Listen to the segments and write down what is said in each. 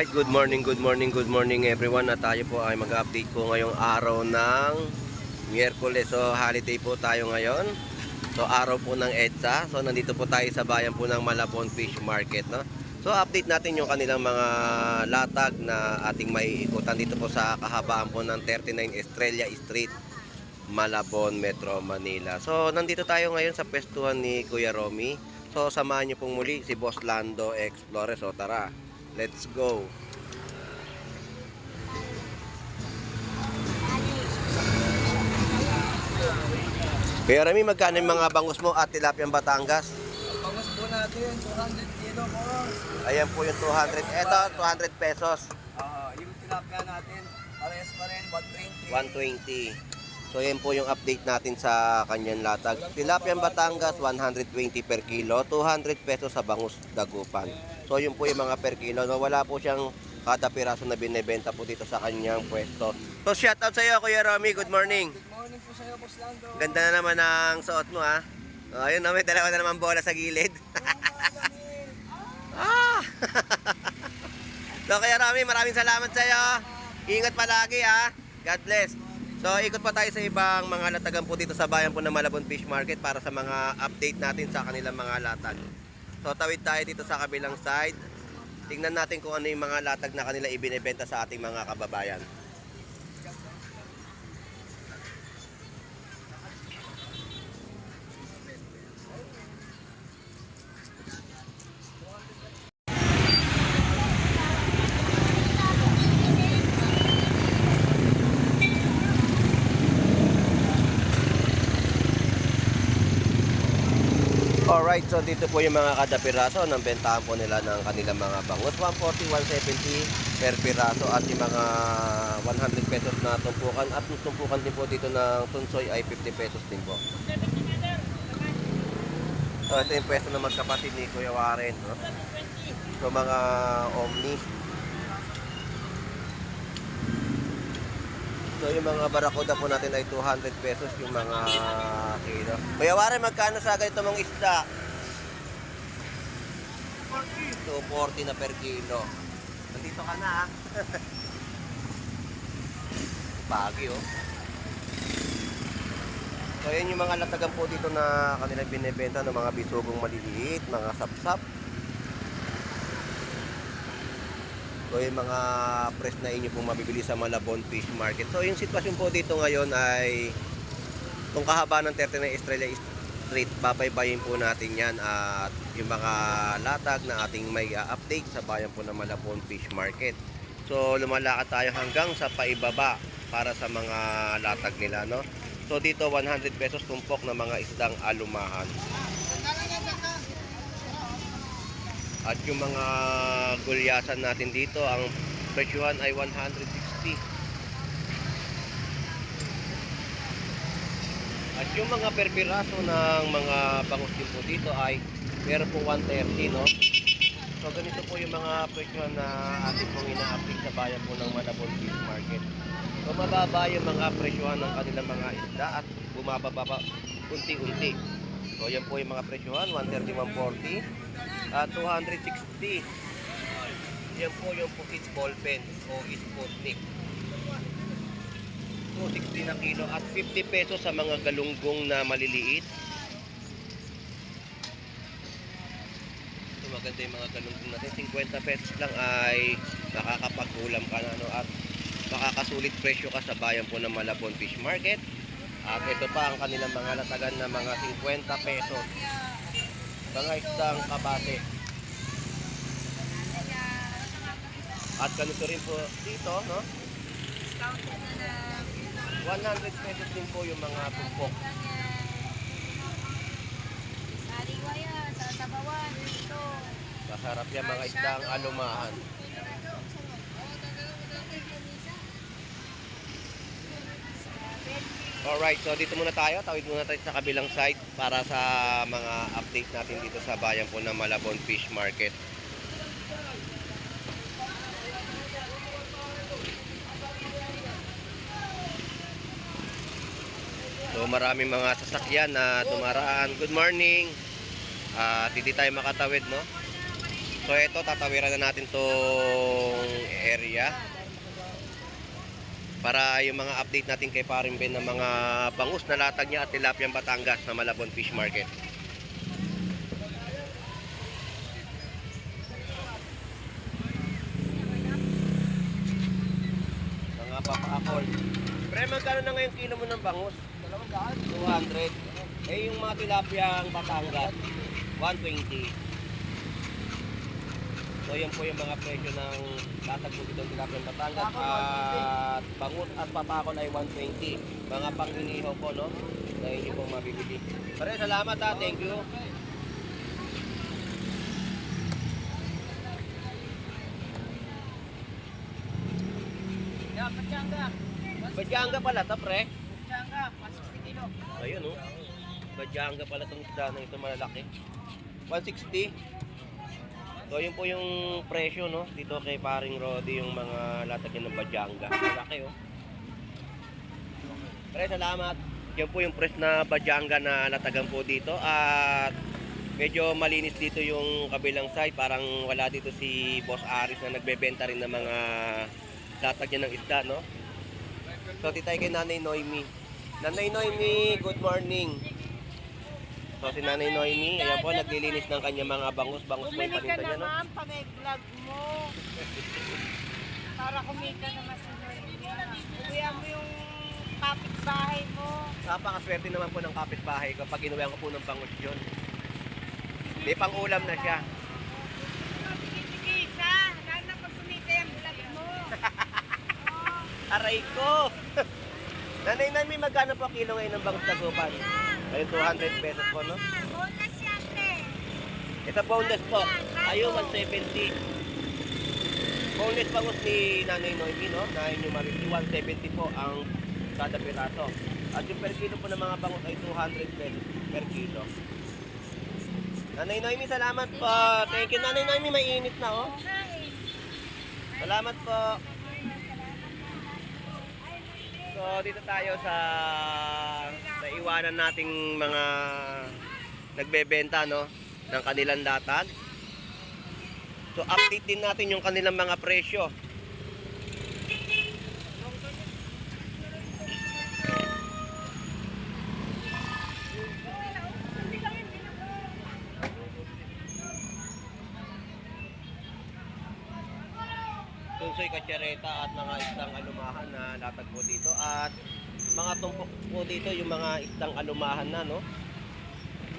Alright, good morning everyone. At tayo po ay mag-update po ngayong araw ng Miyerkules. So holiday po tayo ngayon. So araw po ng EDSA. So nandito po tayo sa bayan po ng Malabon Fish Market, no? So update natin yung kanilang mga latag na ating maiikutan dito po sa kahabaan po ng 39 Estrella Street, Malabon, Metro Manila. So nandito tayo ngayon sa pwestuhan ni Kuya Romy. So samahan niyo pong muli si Boss Lando Explorer. So tara, let's go. Kuya Romy, magkano yung mga bangus mo at tilapiyang Batangas? Bangus po natin, 200 kilo po. Ayan po yung 200. Ito, 200 pesos. Yung tilapia natin, parehas pa rin, 120. 120. So yan po yung update natin sa kanyang latag. Tilapiyang Batangas, 120 per kilo. 200 pesos sa bangus Dagupan. So yun po yung mga per kilo. No, wala po siyang kada piraso na binibenta po dito sa kanyang pwesto. So shoutout sa iyo, Kuya Romy. Good morning. Good morning po sa'yo, Boss Lando. Ganda na naman ang suot mo, ha. Ayun, no, may dalawa na naman bola sa gilid. Ah! So Kuya Romy, maraming salamat sa iyo. Ingat palagi, ha. God bless. So ikot pa tayo sa ibang mga latagan po dito sa bayan po ng Malabon Fish Market para sa mga update natin sa kanilang mga latag. So tawid tayo dito sa kabilang side. Tingnan natin kung ano yung mga latag na kanila ibinebenta sa ating mga kababayan. Alright, so dito po yung mga kada piraso ng bentahan po nila ng kanilang mga bangus. 140, 170 per piraso at yung mga 100 pesos na tumpukan at yung tumpukan din po dito ng tunsoy ay 50 pesos din po. So ito yung pwesto na magkapatid ni Kuya Warren, no? So mga omni. So yung mga barakuda po natin ay 200 pesos yung mga kilo. Kuya Warren, magkano sa ganito mong isda? 240 na per kilo. Nandito ka na, ha? Bagi, oh. So yan yung mga latagan po dito na kanilang binibenta ng mga bisugong maliliit, mga sapsap. So yung mga press na inyo pong mabibili sa Malabon Fish Market. So yung sitwasyon po dito ngayon ay itong kahaba ng 39 Estrella Street, babaybayin po natin yan at yung mga latag na ating may update sa bayan po ng Malabon Fish Market. So lumalakad tayo hanggang sa paibaba para sa mga latag nila, no? So dito 100 pesos tumpok ng mga isdang alumahan. At yung mga gulyasan natin dito, ang presyuhan ay 160. At yung mga per piraso ng mga bangus din po dito ay meron po 130, no? So ganito po yung mga presyuhan na ating pong ina-update sa bayan po ng Malabon Fish Market. So mababa yung mga presyuhan ng kanilang mga isda at bumababa unti-unti. So yan po yung mga presyuhan, 130, 140 at 260. Yan po yung Pukits Ballpen o Sputnik. 260 na kilo at 50 pesos sa mga galunggong na maliliit. So maganda yung mga galunggong natin. 50 pesos lang ay nakakapag-ulam ka na, no? At makakasulit presyo ka sa bayan po ng Malabon Fish Market. At ito pa ang kanilang mga latagan na mga 50 pesos. Mga isdang kabate. At ganito rin po dito, no? 100 pesos din po yung mga tumpok. Masarap yan mga isdang alumahan. Alright, so dito muna tayo. Tawid muna tayo sa kabilang side para sa mga update natin dito sa bayan po ng Malabon Fish Market. So maraming mga sasakyan na dumaraan. Good morning. Hindi tayo makatawid, no? So ito, tatawiran na natin tong area para yung mga update natin kay Paring Ben ng mga bangus na latag niya at tilapiyang Batangas sa Malabon Fish Market. Mga papaakol. Pre, magkano na ngayon kilo mo ng bangus? 200. Eh yung mga tilapiyang Batangas, 120. So yan po yung mga presyo ng latag po dito ng tilapiyang Batangas at bangus at papakol ay 120. Mga panghinihaw po, no? Na hindi po mabibili. Pare, salamat ha. Thank you. Badyanga pala to, pre. Badyanga, 160 kilo. Ayun, oh. Badyanga pala itong isda na ito malalaki. 160. So, yun po yung presyo, no? Dito kay Paring Rodi, yung mga latagyan ng badyanga. Malaki, oh. Pre, salamat. Yan po yung press na badyanga na latagan po dito. At medyo malinis dito yung kabilang side. Parang wala dito si Boss Aris na nagbebenta rin ng mga latagyan ng isda, no? So, titay kay Nanay Noemi. Nanay Noemi, good morning. So, si Nanay Noemi, ayan po, naglilinis ng kanya mga bangus. Bangus po yung Bumili ka paninda niya, no? naman pag i-vlog mo. Para kumita naman sa Noemi. Uwihan mo yung kapitbahay mo. Napakaswerte naman po ng kapitbahay ko pag inuwihan ko po ng bangus yun. May pang-ulam na siya. Sige, isa. Lalo na pag kumita yung vlog mo. Aray ko! Nanay Noemi, magkano po kilo ngayon ng bangus tagupan? Ayun, 200 pesos po, no? Bonus yan, te. Ito boneless po. Ayun, 170. Boneless bangus ni Nanay Noemi, no? Na inyo mariti, 170 po ang kada piraso. At yung per kilo po ng mga bangus ay 200 pesos per kilo. Nanay Noemi, salamat po. Thank you, Nanay Noemi. Mainit na, oh. Salamat po. So, dito tayo sa naiwanan nating mga nagbebenta, no, ng kanilang latag. So, update din natin yung kanilang mga presyo. Tunsoy, katsareta at mga isdang alumahan na latag po dito at mga tumpok po dito yung mga isdang alumahan na, no?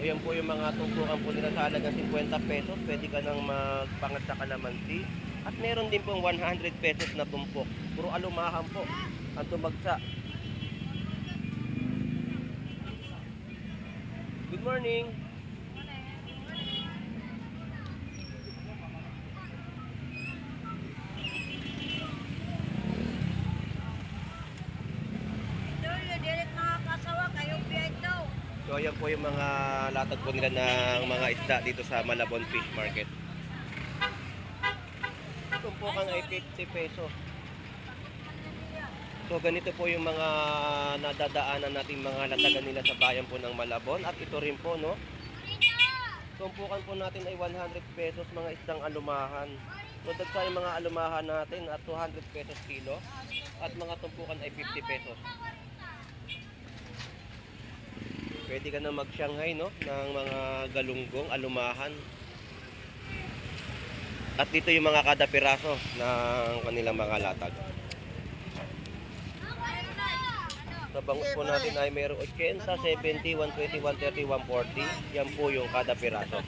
Ayan po yung mga tumpukan po nila sa halagang 50 pesos. Pwede ka nang magpangat sa kalamansi. At meron din pong 100 pesos na tumpok. Puro alumahan po ang tumagsa. Good morning. So ayan po yung mga latag po nila ng mga isda dito sa Malabon Fish Market. Tumpukan ay 50 pesos. So ganito po yung mga nadadaanan natin mga latagan nila sa bayan po ng Malabon. At ito rin po, no? Tumpukan po natin ay 100 pesos mga isdang alumahan. So dagsa yung mga alumahan natin at 200 pesos kilo. At mga tumpukan ay 50 pesos. Pwede ka na mag-Shanghai, no? Ng mga galunggong, alumahan. At dito yung mga kada piraso ng kanilang mga latag. Sa bangus po natin ay mayroong 80, 70, 120, 130, 140. Yan po yung kada piraso.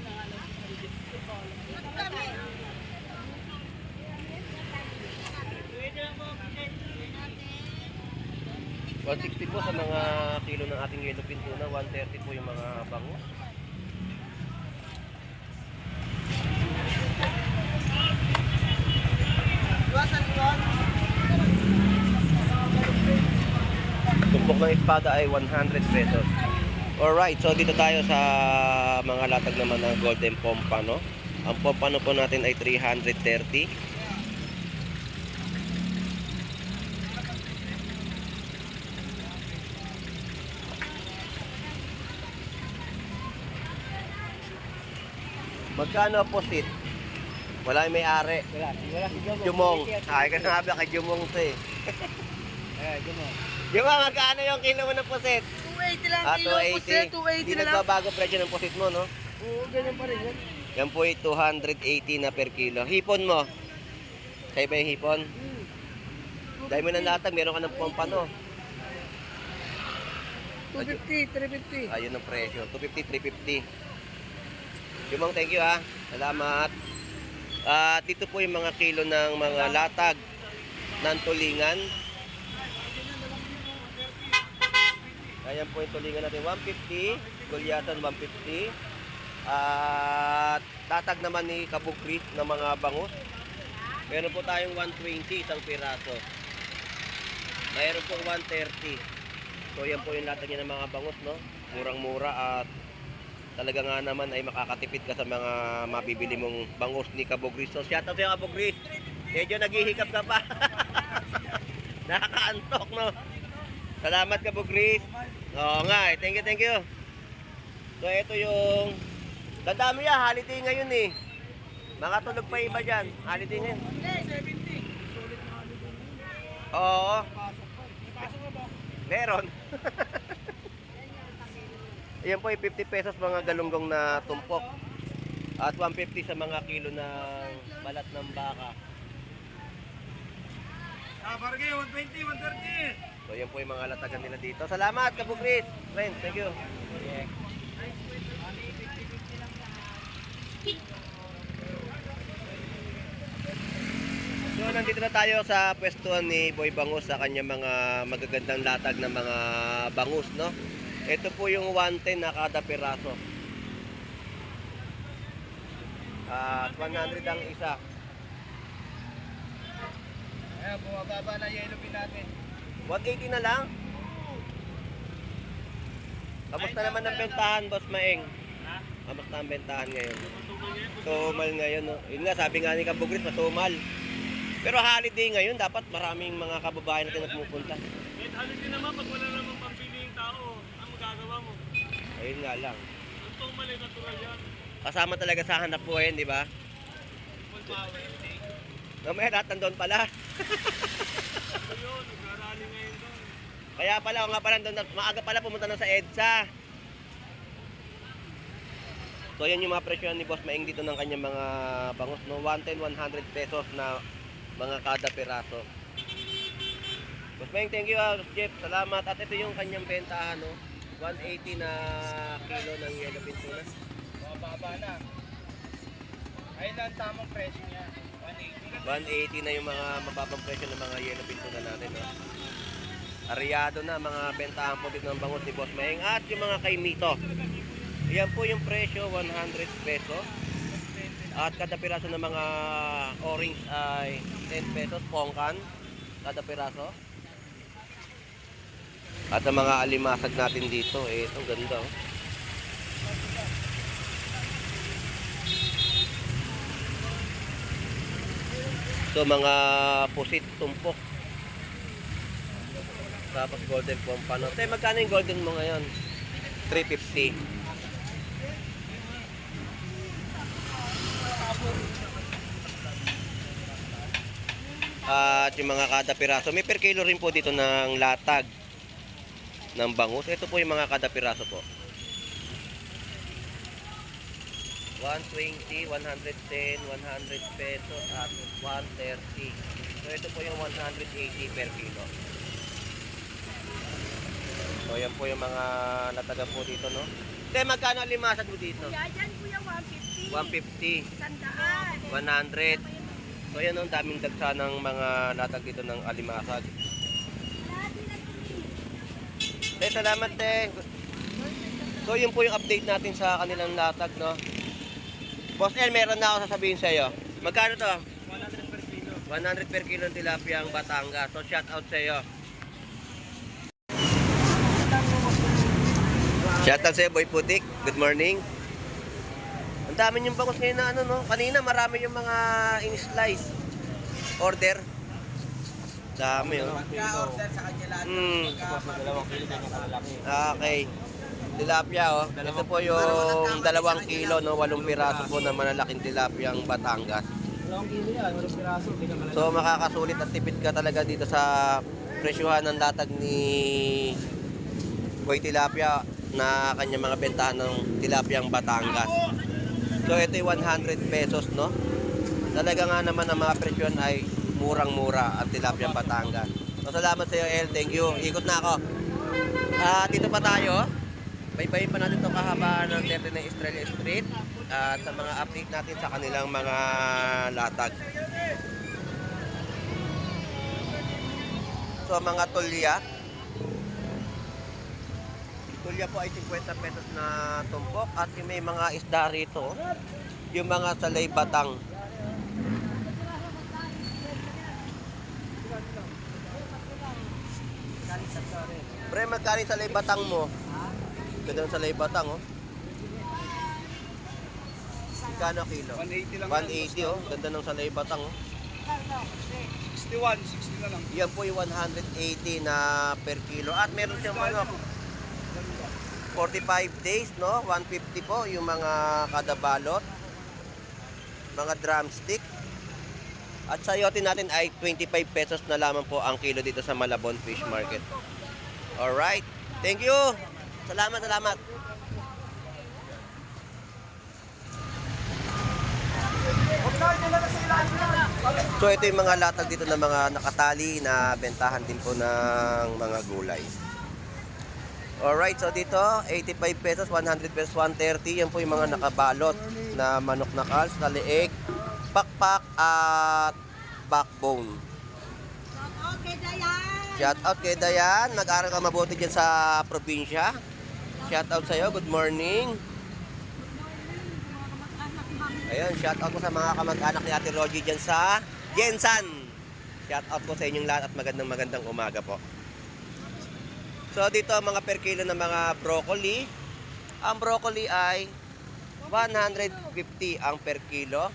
$160 po sa mga kilo ng ating yellow pin tuna, 130 po yung mga bangus. Tumpok ng espada ay 100 pesos. Alright, so dito tayo sa mga latag naman ng golden pompano. Ang pompano po natin ay 330. Magkano po sit? Wala yung may-ari. Wala si Jumong. Jumong. Ay, ka na nga kay Jumong to eh. Jumong. Jumong, magkano yung kilo mo ng pusit? 280 lang Ah, kilo po sir, 280 Hindi na lang. nagbabago presyo ng pusit mo, no? Oo, ganyan pa rin yan. Yan po ay 280 na per kilo. Hipon mo. Kaya ba yung hipon? Dahil mo ng latag, meron ka ng pompa, no? 250, 350. Ayun ang presyo. 250, 350. Jumong, thank you ha. Salamat. At dito po yung mga kilo ng mga latag ng tulingan. Ayan po yung tulingan natin. 150. Gulyasan 150. At tatag naman ni Kabugris ng mga bangus. Meron po tayong 120 isang piraso. Mayroon po 130. So yan po yung latag niya ng mga bangus, no? Murang-mura at talaga nga naman ay makakatipid ka sa mga mabibili mong bangus ni Kabugris. So shout out sa'yo Kabugris. Medyo naghihikap ka pa. Nakakaantok, no? Salamat Kabugris. Oo nga, eh. Thank you, thank you. So ito yung dadami yan, holiday ngayon eh. Makatulog pa iba dyan. Holiday ngayon. Oo. Meron. Ayan po, 50 pesos mga galunggong na tumpok. At 150 sa mga kilo ng balat ng baka. Barangay, 120, 130. So yan po yung mga latagan nila dito. Salamat Kabugris. Friend, thank you. So nandito na tayo sa pwestuhan ni Boy Bangus sa kanyang mga magagandang latag ng mga bangus, no? Ito po yung 110 na kada piraso. 100 ang isa. Ayan, bumababa na yellow pin natin. 180 na lang. Kamusta naman ang bentahan, Boss Maeng? Kamusta ang bentahan ngayon? Tumal ngayon, no? Yun nga, sabi nga ni Kabugris, matumal. Pero holiday ngayon, dapat maraming mga kababayan natin na pumupunta. Kahit holiday naman, pag wala namang pampiling tao, ang magagawa mo? Ayun nga lang. Ang tumal ay natural yan. Kasama talaga sa hanap buhay, di ba? Full power. Mamaya lahat nandun pala. Ito yun, nagrarally ngayon doon. Kaya pala, o nga pala, doon, maaga pala pumunta na sa EDSA. So yan yung mga presyo ni Boss Maeng dito ng kanyang mga bangus, no? 110, 100 pesos na mga kada peraso. Boss Maeng, thank you Jeff, salamat. At ito yung kanyang bentahan, no? 180 na kilo ng yellow pin tuna. Bumababa na. Ayun lang tamang presyo niya. 180 na yung mga mababang presyo ng mga yellow pin tuna natin, no? Aryado na mga bentahan po dito ng bangus ni Boss Maeng. At yung mga kay Mito, yan po yung presyo, 100 pesos. At kada piraso ng mga orange ay 10 pesos, pongkan, kada piraso. At ang mga alimasag natin dito, eh, ito ganda, oh. So mga pusit, tumpok. Tapos golden pompano. Tay, magkano yung golden mo ngayon? 350. At yung mga kada piraso, may per kilo rin po dito ng latag ng bangus. Ito po yung mga kada piraso po. 120, 110, 100 pesos at 130. So ito po yung 180 per kilo. So yan po yung mga latagan po dito, no? Te, magkano limasag mo dito? Kuya, dyan kuya, 150. 150, Sandaan. 100. So yan ang daming dagsa ng mga latag dito ng alimasag. Te, salamat te. So yun po yung update natin sa kanilang latag, no? Boss El, meron na ako sasabihin sa iyo. Magkano to? 100 per kilo. 100 per kilo ng tilapia ang Batangas. So shout out sa iyo. Shout out sa iyo, Boy Putik. Good morning. Ang dami yung bangus ngayon na ano, no? Kanina marami yung mga in-slice order. Dami, oh. Order sa kanya lahat. Dalawang kilo din yung kalalaki. Okay. Tilapia, oh. Ito po yung 2 kilo, no? 8 piraso po na malalaking tilapia ang Batangas. Dalawang kilo yan, walang piraso. So makakasulit at tipid ka talaga dito sa presyuhan ng latag ni Boy Tilapia na kanya mga bentahan ng tilapiyang Batangas. So ito yung 100 pesos, no? Talaga nga naman ang mga presyon ay murang-mura ang tilapiyang Batangas. So salamat sa iyo, El. Thank you. Ikot na ako. Dito pa tayo. Baybayin pa natin itong kahabaan ng 39 Estrella Street at sa mga update natin sa kanilang mga latag. So mga tulya po ay 50 pesos na tumpok at yung may mga isda rito, yung mga salay batang. Pre, magkano yung salay batang mo? Ganda ng salay batang, oh. Magkano kilo? 180 lang. 180, oh. Ganda ng salay batang, oh. 61, 60 na lang. Yan po yung 180 na per kilo. At meron siyang manok. 45 days, no? 150 po yung mga kada balot. Mga drumstick. At sayote natin ay 25 pesos na lamang po ang kilo dito sa Malabon Fish Market. Alright. Thank you. Salamat, salamat. So ito yung mga latag dito na mga nakatali na bentahan din po ng mga gulay. Alright, so dito 85 pesos, 100 pesos, 130. Yan po yung mga nakabalot na manok na calves, na leeg, pakpak at backbone. Okay, Dayan. Shout out kay Dayan, nag-aral ka mabuti dyan sa probinsya. Shout out sa'yo, good morning. Ayun, shout out ko sa mga kamag-anak ni Ate Rogie dyan sa Jensan. Shout out ko sa inyong lahat at magandang umaga po. So dito mga per kilo ng mga broccoli. Ang broccoli ay 150 ang per kilo.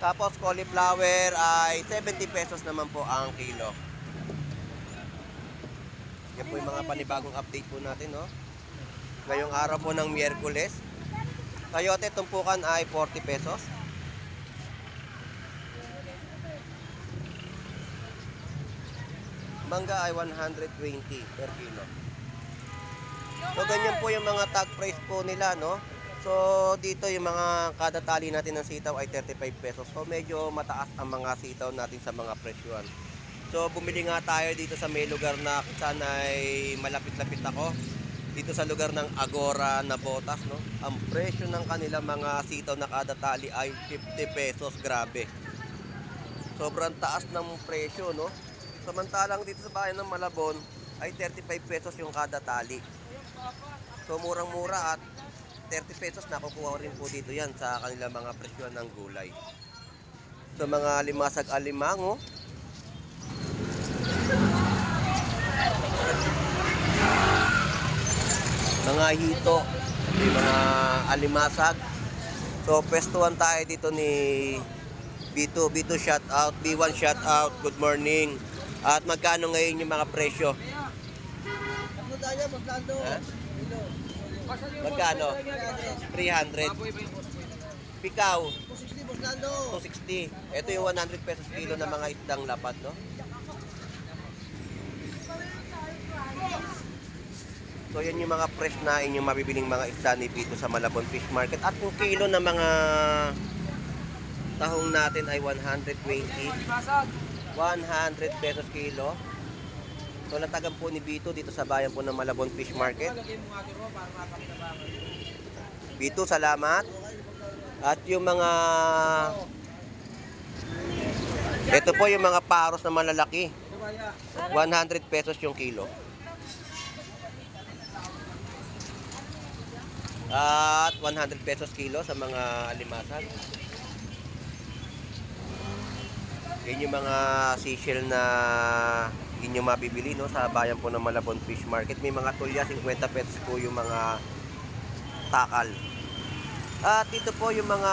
Tapos cauliflower ay 70 pesos naman po ang kilo. Yan po yung mga panibagong update po natin, no? Ngayong araw po ng Miyerkules. Sayote tumpukan ay 40 pesos. Mangga ay 120 per kilo. So ganyan po yung mga tag price po nila, no? So dito yung mga kada tali natin ng sitaw ay 35 pesos. So medyo mataas ang mga sitaw natin sa mga presyuan. So bumili nga tayo dito sa may lugar na saan ay malapit-lapit ako. Dito sa lugar ng Agora na Botas, no? Ang presyo ng kanilang mga sitaw na kada tali ay 50 pesos. Grabe. Sobrang taas ng presyo, no? Samantalang dito sa bayan ng Malabon ay 35 pesos yung kada tali. So murang-mura at 30 pesos nakukuha rin po dito yan sa kanilang mga presyo ng gulay. So mga limasag alimango. Mga hito, yung mga alimasag. So pestuhan tayo dito ni B2 shout out, B1 shout out, good morning. At magkano ngayon yung mga presyo? Ha? Magkano? 300. Pikaw? 260. Ito yung 100 pesos kilo na mga isdang lapad, no? So yan yung mga fresh na inyong mabibiling mga isda ni Pito sa Malabon Fish Market. At yung kilo ng mga tahong natin ay 120. 100 pesos kilo. So latagan po ni Bito dito sa bayan po ng Malabon Fish Market. Bito, salamat. At yung mga ito po yung mga paros na malalaki. 100 pesos yung kilo. At 100 pesos kilo sa mga alimasag. Yan yung mga seashell na inyong mabibili, no, sa bayan po ng Malabon Fish Market. May mga tulya, 50 pesos po yung mga takal. At dito po yung mga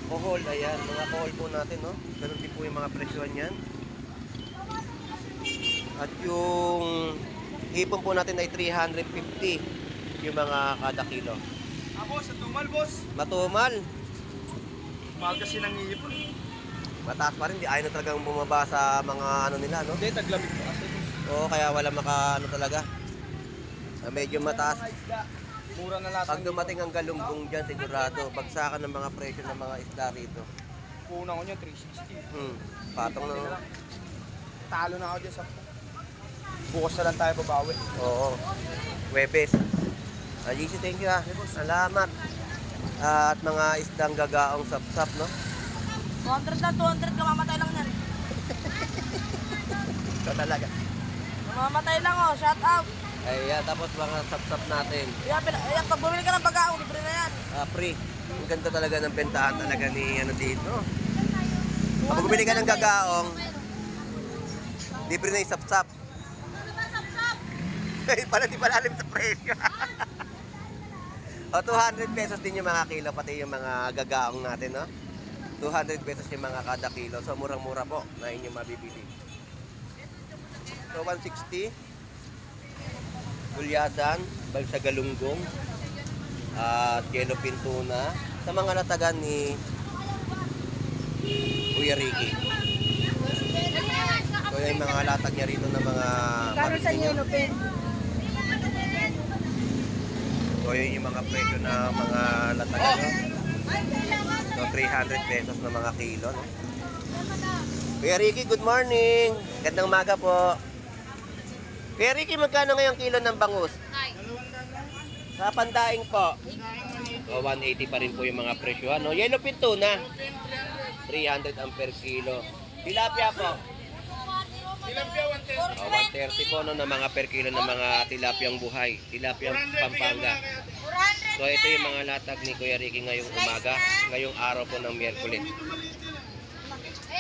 kohol. Ayan, mga kohol po natin, no. Ganun din po yung mga presyon yan. At yung hipon po natin ay 350 yung mga kada kilo. Ako sa tumal, boss. Matumal. Mahal kasi nang iipon. Mataas pa rin, di ayaw na talagang bumaba sa mga ano nila, no? Hindi, taglamig po kasi. Oo, kaya wala maka ano talaga. Medyo mataas. Mga isda, mura na lahat. Pag dumating ang galunggong dyan, sigurado, bagsakan ng mga presyo ng mga isda rito. Kuna ko niya, 360. Patong na. Talo na ako dyan sa... Bukas na lang tayo babawi. Oo. Webes. GC, thank you ah. Salamat. At mga isdang gagaong sap-sap, no? 200 na 200, kamamatay lang yan. Ito talaga. Kamamatay lang oh, shout out. Ayan, tapos mga sap-sap natin. Pag bumili ka ng pagkaong, libre na yan. Free. Ang ganda talaga ng bentahan talaga ni ano dito. Kapag bumili ka ng gagaong, libre na yung sap-sap. Pala di palalim sa presyo. O 200 pesos din yung mga kilo, pati yung mga gagaong natin, no? 200 pesos yung mga kada kilo. So murang-mura po na inyong mabibili. So 160. Gulyasan, balsa galunggong, at yellowfin tuna sa mga latagan ni Kuya Ricky. So yung mga latag niya rito ng mga marami niyo. So yun yung mga presyo na mga latagan niyo. So 300 pesos na mga kilo, no? Kuya Ricky, good morning. Gandang umaga po. Kuya Ricky, magkano ngayong kilo ng bangus? Sa pandaing po. O 180 pa rin po yung mga presyo. Ano? Yellowfin tuna. 300 ang per kilo. Tilapia po. O 130 po no, na mga per kilo ng mga tilapyang buhay. Tilapyang Pampanga. So ito yung mga latag ni Kuya Ricky ngayong umaga. Ngayong araw po ng Miyerkules.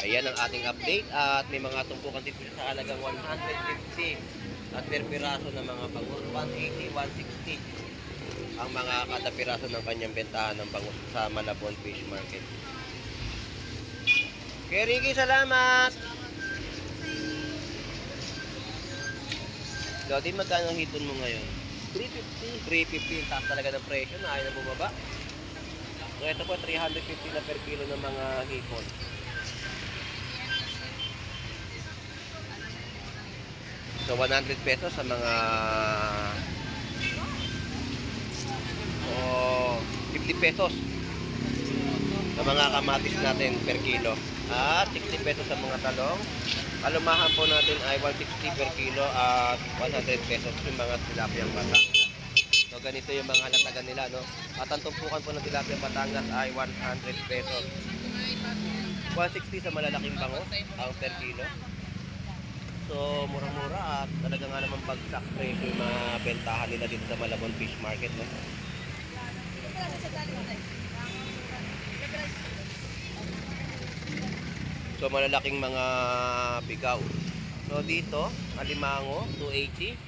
Ayan ang ating update. At may mga tumpukan din po sa halagang 150. At per piraso ng mga bangus, 180, 160 ang mga kada piraso ng kanyang bentahan ng bangus sa Malabon Fish Market. Kay Ricky, salamat! Ikaw din, magkano ang hiton mo ngayon? 350. 350, taas talaga ng presyo na ayaw na bumaba. So ito po, 350 na per kilo ng mga hipon. So 100 pesos sa mga 50 pesos sa mga kamatis natin per kilo. At 60 pesos sa mga talong. Kalumahan po natin ay 160 per kilo at 100 pesos yung mga tilapiyang Batangas. So ganito yung mga latagan nila, no? At ang tumpukan po ng tilapiyang Batangas ay 100 pesos. 160 sa malalaking bangus ang per kilo. So, murang-mura at talaga nga naman bagsak presyo yung mga bentahan nila dito sa Malabon Fish Market, no? So, malalaking mga bigaw. So, dito, alimango, 280.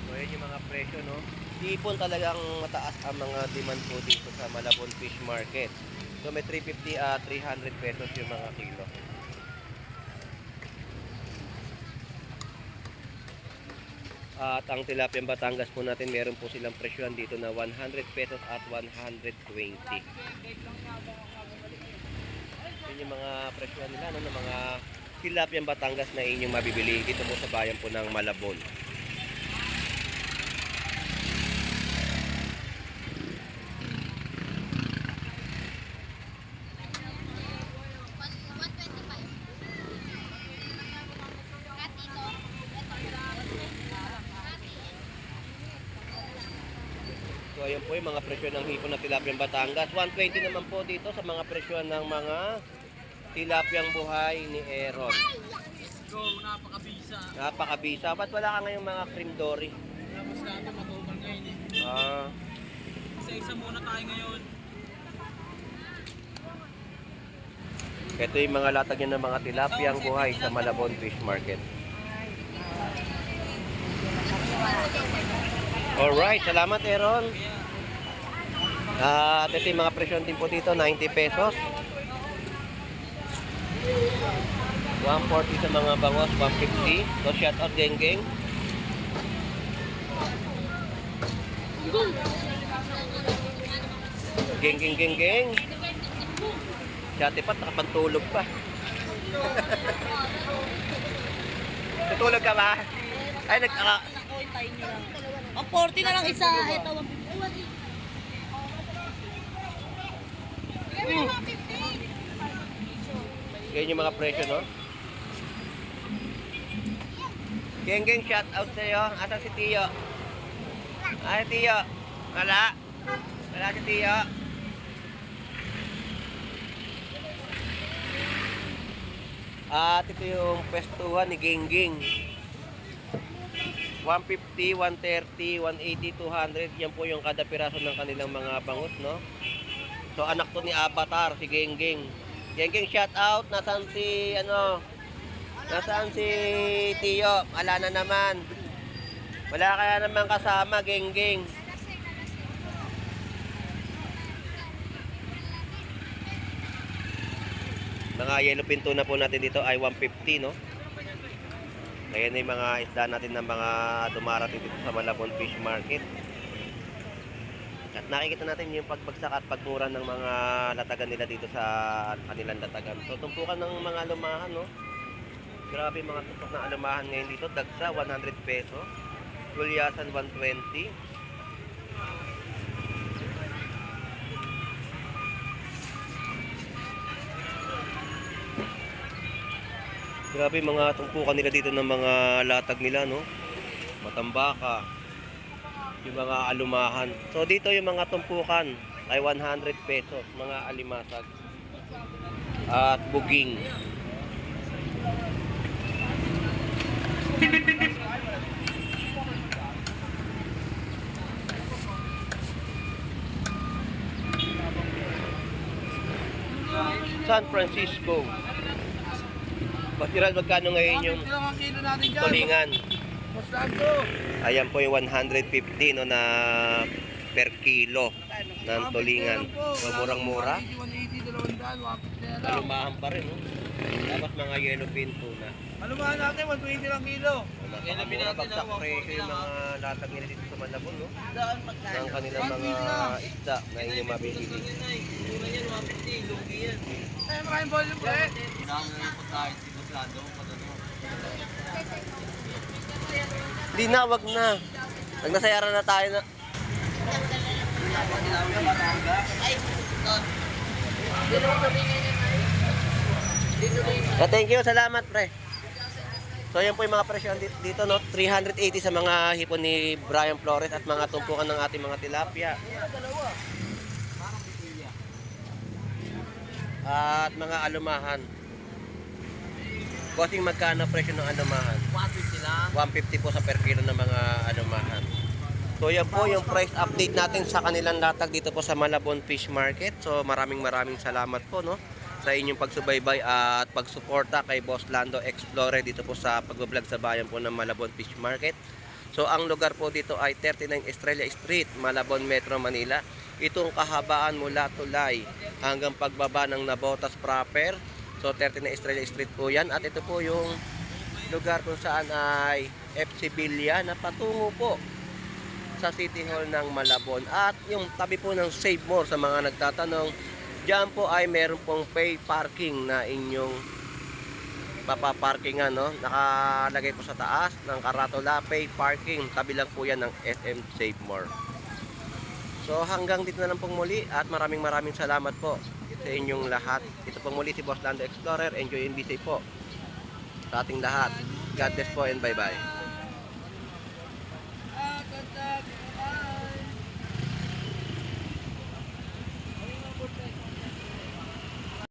So, yun yung mga presyo, no? Ipon talagang mataas ang mga demand po dito sa Malabon Fish Market. So may 350 at 300 pesos yung mga kilo. At ang tilapiyang Batangas po natin, meron po silang presyohan dito na 100 pesos at 120. Yun yung mga presyohan nila, no, ng mga tilapiyang Batangas na inyong mabibili dito po sa bayan po ng Malabon. So ayun po yung mga presyo ng hipon na tilapyang Batangas. 120 naman po dito sa mga presyo ng mga tilapyang buhay ni Aaron. Go, napakabisa. Napakabisa. Ba't wala ka ngayong mga cream dory? Tapos natin matubang ngayon eh. Isa-isa muna tayo ngayon. Ito yung mga latag niya ng mga tilapyang buhay sa Malabon Fish Market. Alright, salamat Aaron. At ito yung mga presyon din po dito, 90 pesos. 140 sa mga bangos, 150. So shout out geng geng. Geng, geng, geng, geng. Dati pa, nakapantulog pa. Tutulog ka ba? Ay, O, 40 na lang isa. Ito, 150. Ganyan yung mga presyo, no? Geng, geng, shout out sa'yo. Asan si Tiyo? Ay, Tiyo. Wala. Wala si Tiyo. At ito yung pwestuhan ni Geng Geng. 150, 130, 180, 200. Yan po yung kada piraso ng kanilang mga bangus, no? So, anak to ni Avatar, si Geng Geng. Geng Geng, shout out. Nasaan si, nasaan si Tiyo? Wala na naman. Wala kaya naman kasama, Geng Geng. Mga yellow pinto na po natin dito ay 150, no? Ayan yung mga isda natin ng mga dumarating dito sa Malabon Fish Market. At nakikita natin yung pagbagsak at pagmura ng mga latagan nila dito sa kanilang latagan. So, tumpukan ng mga alumahan, no? Grabe mga tumpok na alumahan ngayon dito. Dagsa, 100 pesos. Gulyasan, 120. Grabe mga tumpukan nila dito ng mga latag nila, no? Matambaka. Yung mga alumahan. So dito yung mga tumpukan ay 100 pesos, mga alimasag. At buging. San Francisco. Basiral, magkano ngayon yung Ilang ang kilo natin dyan? tulingan? Mas lando. Ayan po yung 150, no, na per kilo ng tulingan. So, murang-mura. 180, 200, 150 na lang. Alumahan pa rin, no? Tapos mga yellow pin tuna. Alumahan natin, 120 lang kilo. Napakamura, bagsak presyo yung mga latag nila dito sa Malabon, no? Ng kanilang mga isda na inyong mabibili. Eh, maraming volume po eh. Di na, wag na. Nagnasayaran na tayo na. Thank you, salamat pre. So yan po yung mga presyo dito, no? 380 sa mga hipon ni Brian Flores at mga tumpukan ng ating mga tilapia. At mga alumahan. Bossing, magkano presyo ng alumahan? 150 lang. 150 po sa per kilo ng mga alumahan. So yan po yung price update natin sa kanilang latag dito po sa Malabon Fish Market. So maraming salamat po, no, sa inyong pagsubaybay at pagsuporta kay Boss Lando Explorer dito po sa pagbablog sa bayan po ng Malabon Fish Market. So ang lugar po dito ay 39 Estrella Street, Malabon, Metro Manila. Itong kahabaan mula Tulay hanggang pagbaba ng Nabotas proper. So 39 Estrella Street po yan. At ito po yung lugar kung saan ay FC Villa na patungo po sa City Hall ng Malabon. At yung tabi po ng Save More sa mga nagtatanong, diyan po ay meron pong pay parking na inyong papaparkingan, no? Nakalagay po sa taas ng Karatula Pay Parking. Tabi lang po yan ng SM Save More. So hanggang dito na lang pong muli at maraming salamat po sa inyong lahat. Ito pong muli si Boss Lando Explorer. Enjoy and be safe po sa ating lahat. God bless po and bye bye.